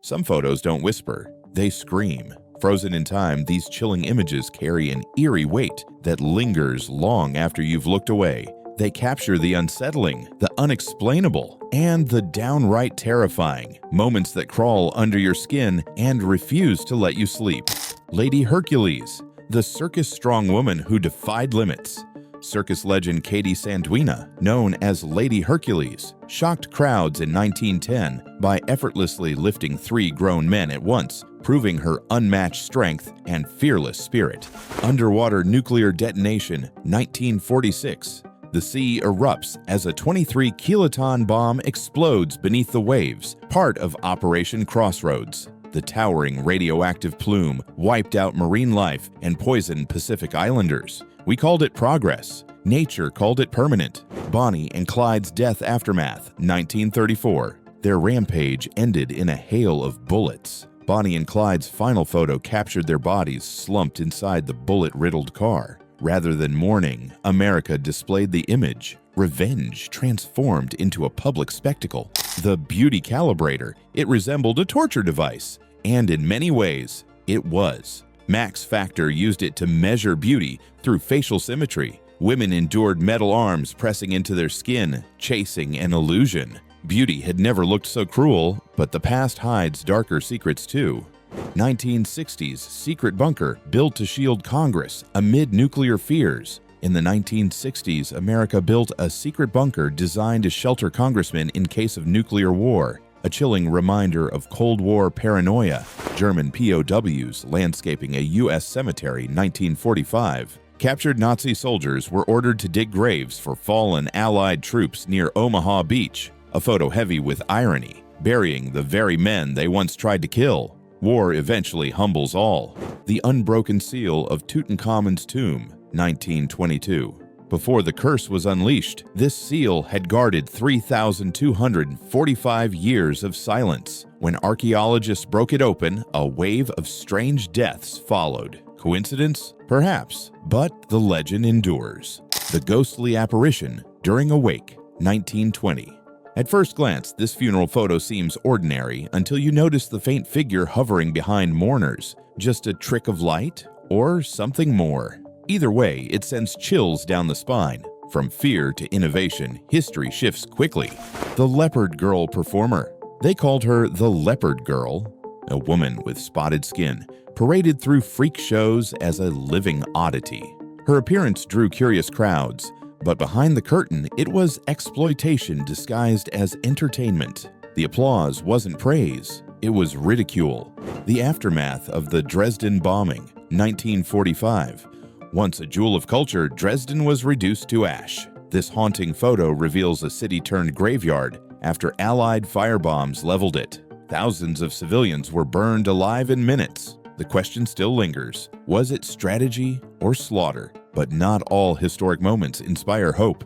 Some photos don't whisper, they scream. Frozen in time, these chilling images carry an eerie weight that lingers long after you've looked away. They capture the unsettling, the unexplainable, and the downright terrifying, moments that crawl under your skin and refuse to let you sleep. Lady Hercules, the circus strong woman who defied limits. Circus legend Katie Sanduina, known as Lady Hercules, shocked crowds in 1910 by effortlessly lifting 3 grown men at once, proving her unmatched strength and fearless spirit. Underwater nuclear detonation, 1946. The sea erupts as a 23-kiloton bomb explodes beneath the waves, part of Operation Crossroads. The towering radioactive plume wiped out marine life and poisoned Pacific Islanders. We called it progress. Nature called it permanent. Bonnie and Clyde's death aftermath, 1934. Their rampage ended in a hail of bullets. Bonnie and Clyde's final photo captured their bodies slumped inside the bullet-riddled car. Rather than mourning, America displayed the image. Revenge transformed into a public spectacle. The beauty calibrator, it resembled a torture device. And in many ways, it was. Max Factor used it to measure beauty through facial symmetry. Women endured metal arms pressing into their skin, chasing an illusion. Beauty had never looked so cruel, but the past hides darker secrets too. 1960s secret bunker built to shield Congress amid nuclear fears. In the 1960s, America built a secret bunker designed to shelter congressmen in case of nuclear war. A chilling reminder of Cold War paranoia. German POWs landscaping a U.S. cemetery, 1945. Captured Nazi soldiers were ordered to dig graves for fallen Allied troops near Omaha Beach. A photo heavy with irony, burying the very men they once tried to kill. War eventually humbles all. The unbroken seal of Tutankhamun's tomb, 1922. Before the curse was unleashed, this seal had guarded 3,245 years of silence. When archaeologists broke it open, a wave of strange deaths followed. Coincidence? Perhaps, but the legend endures. The ghostly apparition during a wake, 1920. At first glance, this funeral photo seems ordinary until you notice the faint figure hovering behind mourners. Just a trick of light or something more? Either way, it sends chills down the spine. From fear to innovation, history shifts quickly. The Leopard Girl performer. They called her the Leopard Girl. A woman with spotted skin, paraded through freak shows as a living oddity. Her appearance drew curious crowds, but behind the curtain, it was exploitation disguised as entertainment. The applause wasn't praise, it was ridicule. The aftermath of the Dresden bombing, 1945. Once a jewel of culture, Dresden was reduced to ash. This haunting photo reveals a city turned graveyard after Allied firebombs leveled it. Thousands of civilians were burned alive in minutes. The question still lingers. Was it strategy or slaughter? But not all historic moments inspire hope.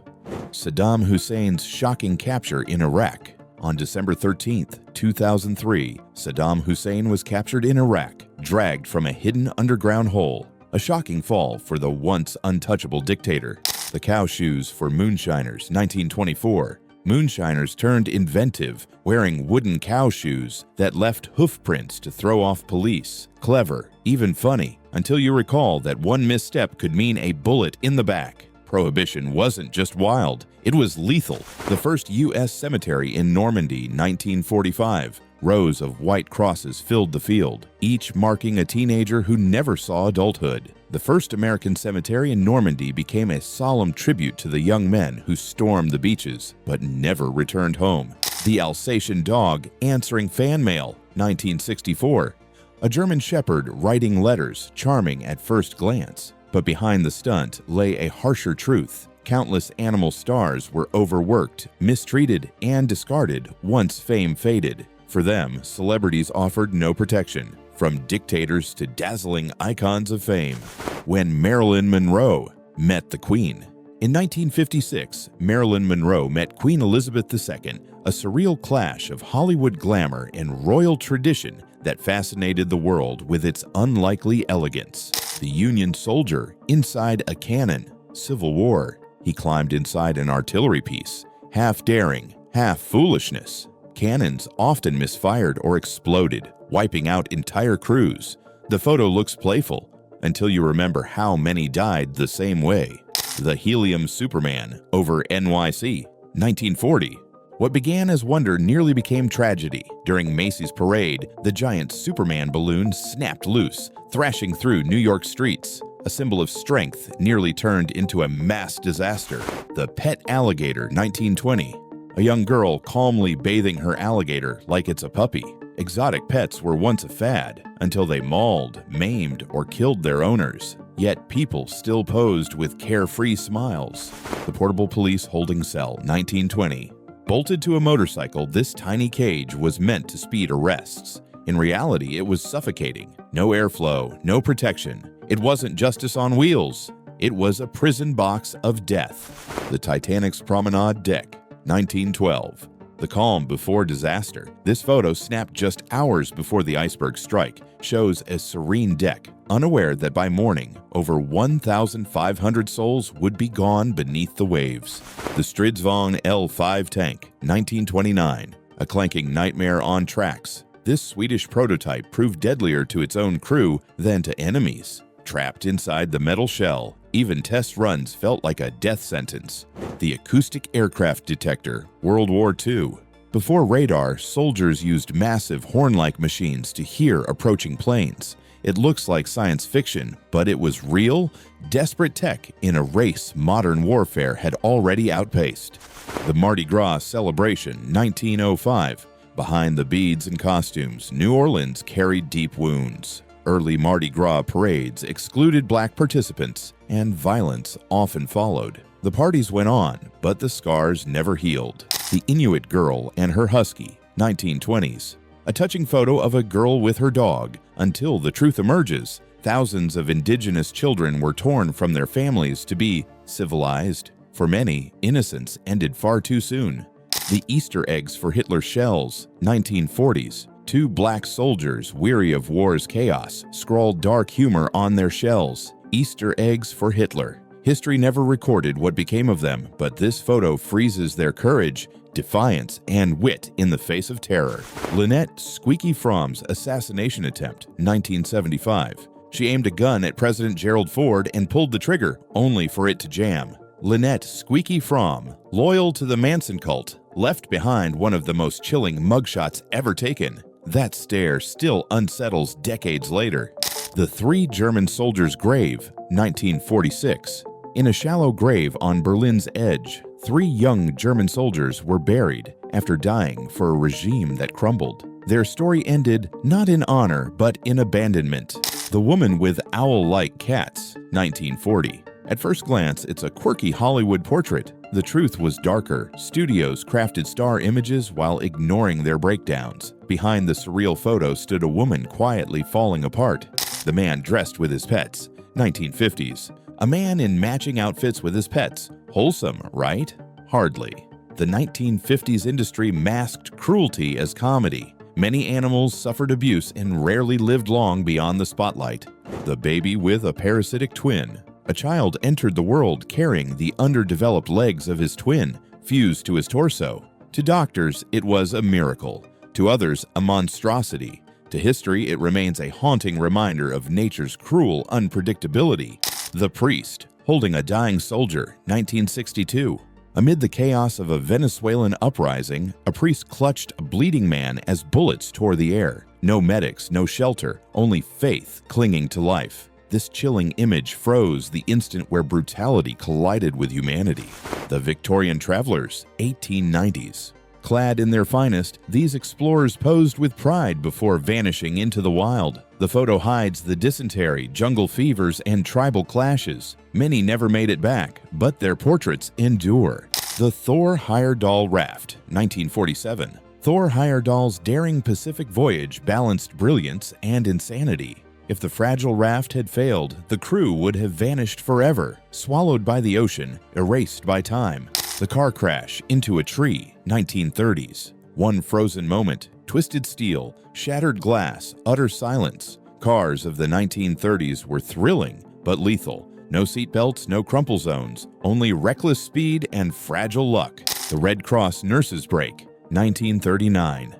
Saddam Hussein's shocking capture in Iraq. On December 13, 2003, Saddam Hussein was captured in Iraq, dragged from a hidden underground hole. A shocking fall for the once untouchable dictator. The cow shoes for moonshiners, 1924. Moonshiners turned inventive, wearing wooden cow shoes that left hoof prints to throw off police. Clever, even funny, until you recall that one misstep could mean a bullet in the back. Prohibition wasn't just wild, it was lethal. The first U.S. cemetery in Normandy, 1945. Rows of white crosses filled the field, each marking a teenager who never saw adulthood. The first American cemetery in Normandy became a solemn tribute to the young men who stormed the beaches but never returned home. The Alsatian dog answering fan mail, 1964. A German shepherd writing letters, charming at first glance. But behind the stunt lay a harsher truth. Countless animal stars were overworked, mistreated, and discarded once fame faded. For them, celebrities offered no protection, from dictators to dazzling icons of fame. When Marilyn Monroe met the Queen. In 1956, Marilyn Monroe met Queen Elizabeth II, a surreal clash of Hollywood glamour and royal tradition that fascinated the world with its unlikely elegance. The Union soldier inside a cannon. Civil War. He climbed inside an artillery piece. Half daring, half foolishness. Cannons often misfired or exploded, wiping out entire crews. The photo looks playful until you remember how many died the same way. The Helium Superman over NYC, 1940. What began as wonder nearly became tragedy. During Macy's parade, the giant Superman balloon snapped loose, thrashing through New York streets. A symbol of strength nearly turned into a mass disaster. The Pet Alligator, 1920. A young girl calmly bathing her alligator like it's a puppy. Exotic pets were once a fad until they mauled, maimed, or killed their owners. Yet people still posed with carefree smiles. The Portable Police Holding Cell, 1920. Bolted to a motorcycle, this tiny cage was meant to speed arrests. In reality, it was suffocating. No airflow, no protection. It wasn't justice on wheels. It was a prison box of death. The Titanic's promenade deck, 1912. The calm before disaster. This photo, snapped just hours before the iceberg strike, shows a serene deck, unaware that by morning, over 1,500 souls would be gone beneath the waves. The Stridsvagn L5 tank, 1929. A clanking nightmare on tracks. This Swedish prototype proved deadlier to its own crew than to enemies. Trapped inside the metal shell, even test runs felt like a death sentence. The Acoustic Aircraft Detector, World War II. Before radar, soldiers used massive horn-like machines to hear approaching planes. It looks like science fiction, but it was real, desperate tech in a race modern warfare had already outpaced. The Mardi Gras Celebration, 1905. Behind the beads and costumes, New Orleans carried deep wounds. Early Mardi Gras parades excluded black participants, and violence often followed. The parties went on, but the scars never healed. The Inuit Girl and Her Husky, 1920s. A touching photo of a girl with her dog. Until the truth emerges, thousands of indigenous children were torn from their families to be civilized. For many, innocence ended far too soon. The Easter eggs for Hitler's shells, 1940s. Two black soldiers, weary of war's chaos, scrawled dark humor on their shells. Easter eggs for Hitler. History never recorded what became of them, but this photo freezes their courage, defiance, and wit in the face of terror. Lynette Squeaky Fromm's assassination attempt, 1975. She aimed a gun at President Gerald Ford and pulled the trigger, only for it to jam. Lynette Squeaky Fromm, loyal to the Manson cult, left behind one of the most chilling mugshots ever taken. That stare still unsettles decades later. The Three German Soldiers' Grave, 1946. In a shallow grave on Berlin's edge, 3 young German soldiers were buried after dying for a regime that crumbled. Their story ended not in honor, but in abandonment. The Woman with Owl-Like Cats, 1940. At first glance, it's a quirky Hollywood portrait. The truth was darker. Studios crafted star images while ignoring their breakdowns. Behind the surreal photo stood a woman quietly falling apart. The man dressed with his pets, 1950s. A man in matching outfits with his pets. Wholesome, right? Hardly. The 1950s industry masked cruelty as comedy. Many animals suffered abuse and rarely lived long beyond the spotlight. The Baby with a Parasitic Twin. A child entered the world carrying the underdeveloped legs of his twin, fused to his torso. To doctors, it was a miracle. To others, a monstrosity. To history, it remains a haunting reminder of nature's cruel unpredictability. The Priest, holding a dying soldier, 1962. Amid the chaos of a Venezuelan uprising, a priest clutched a bleeding man as bullets tore the air. No medics, no shelter, only faith clinging to life. This chilling image froze the instant where brutality collided with humanity. The Victorian Travelers, 1890s. Clad in their finest, these explorers posed with pride before vanishing into the wild. The photo hides the dysentery, jungle fevers, and tribal clashes. Many never made it back, but their portraits endure. The Thor Heyerdahl Raft, 1947. Thor Heyerdahl's daring Pacific voyage balanced brilliance and insanity. If the fragile raft had failed, the crew would have vanished forever, swallowed by the ocean, erased by time. The car crash into a tree, 1930s. One frozen moment, twisted steel, shattered glass, utter silence. Cars of the 1930s were thrilling, but lethal. No seatbelts, no crumple zones, only reckless speed and fragile luck. The Red Cross nurses break, 1939.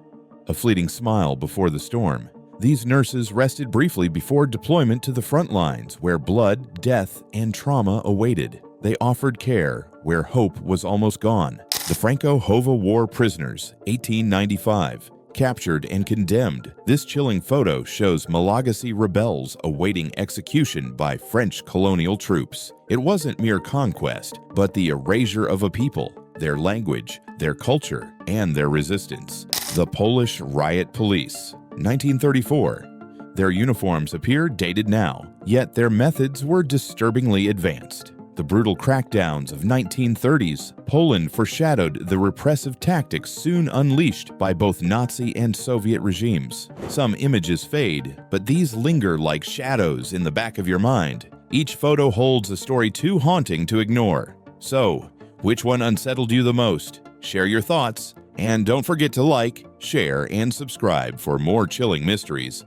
A fleeting smile before the storm. These nurses rested briefly before deployment to the front lines where blood, death, and trauma awaited. They offered care where hope was almost gone. The Franco-Hova War prisoners, 1895. Captured and condemned, this chilling photo shows Malagasy rebels awaiting execution by French colonial troops. It wasn't mere conquest, but the erasure of a people, their language, their culture, and their resistance. The Polish Riot Police, 1934. Their uniforms appear dated now, yet their methods were disturbingly advanced. The brutal crackdowns of 1930s Poland foreshadowed the repressive tactics soon unleashed by both Nazi and Soviet regimes. Some images fade, but these linger like shadows in the back of your mind. Each photo holds a story too haunting to ignore. So, which one unsettled you the most? Share your thoughts, and don't forget to like, share, and subscribe for more chilling mysteries.